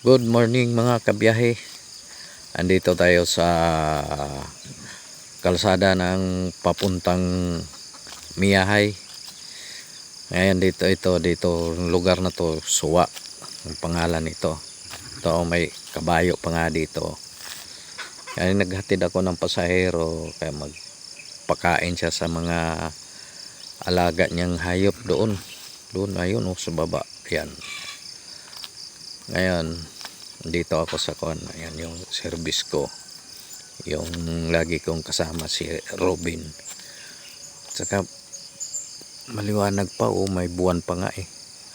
Good morning mga kabiyahe. Andito tayo sa kalsada ng papuntang Miyahay. Ngayon dito lugar na to, Suwa ang pangalan nito. Ito may kabayo pa nga dito. Kaya naghatid ako ng pasahero kaya magpakain siya sa mga alaga niyang hayop doon ayun sa baba. Yan. Ngayon dito ako sa ayan yung service ko, yung lagi kong kasama si Robin. Saka maliwanag pa, may buwan pa nga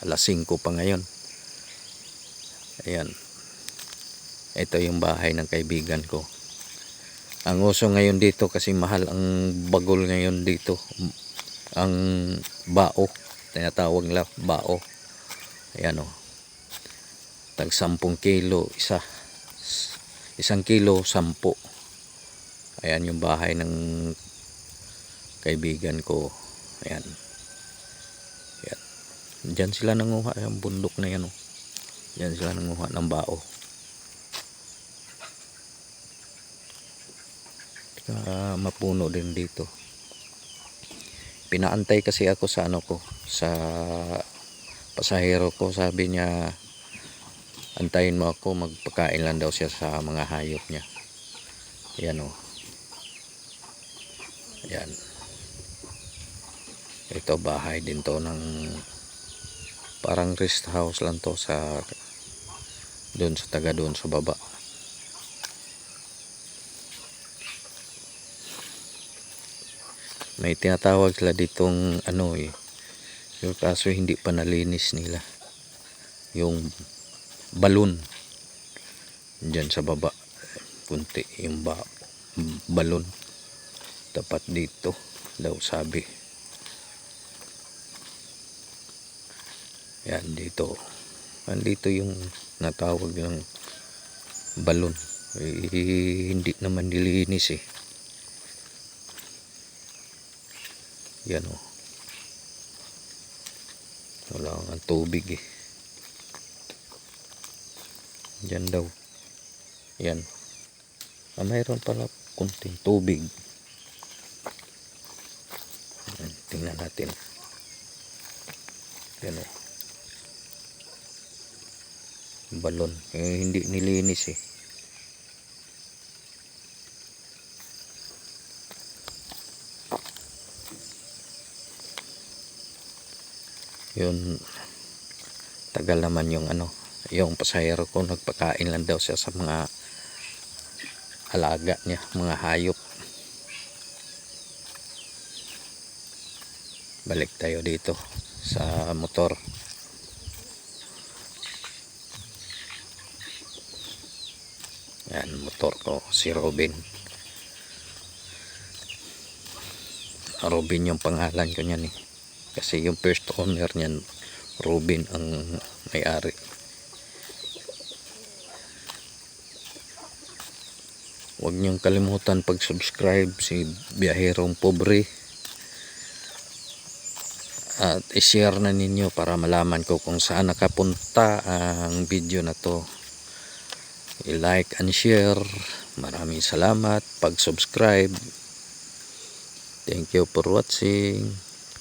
alas 5 pa ngayon. Ayan, ito yung bahay ng kaibigan ko. Ang uso ngayon dito kasi mahal ang bagol ngayon dito, ang bao, tinatawag nila bao. Ayan tag 10 kilo isang kilo 10. Ayan yung bahay ng kaibigan ko. Ayan, diyan sila nanguha, yung bundok na yan diyan sila nanguha ng bao. Mapuno din dito. Pinaantay kasi ako sa sa pasahero ko. Sabi niya antayin mo ako, magpakain lang daw siya sa mga hayop niya. Ayan ayan, ito bahay din to ng parang rest house lang to sa doon sa baba. May tinatawag sila ditong yung kaso hindi pa nalinis nila, yung balon dyan sa baba, punti yung balon tapat dito daw sabi. Yan dito, andito yung natawag ng balon. Hindi naman nilinis yan wala ang tubig dyan daw. Yan, mayroon pala kunting tubig. Yan, tingnan natin. Yan balon, hindi nilinis yun. Tagal naman yung yung pasahero ko, nagpakain lang daw siya sa mga alaga niya, mga hayop. Balik tayo dito sa motor. Yan, motor ko, si Robin. Robin yung pangalan ko niyan kasi yung first owner niyan, Robin ang may-ari. Huwag niyong kalimutan pag-subscribe si Biyaherong Pobre at i-share na ninyo para malaman ko kung saan nakapunta ang video na to. I-like and share. Maraming salamat pag-subscribe. Thank you for watching.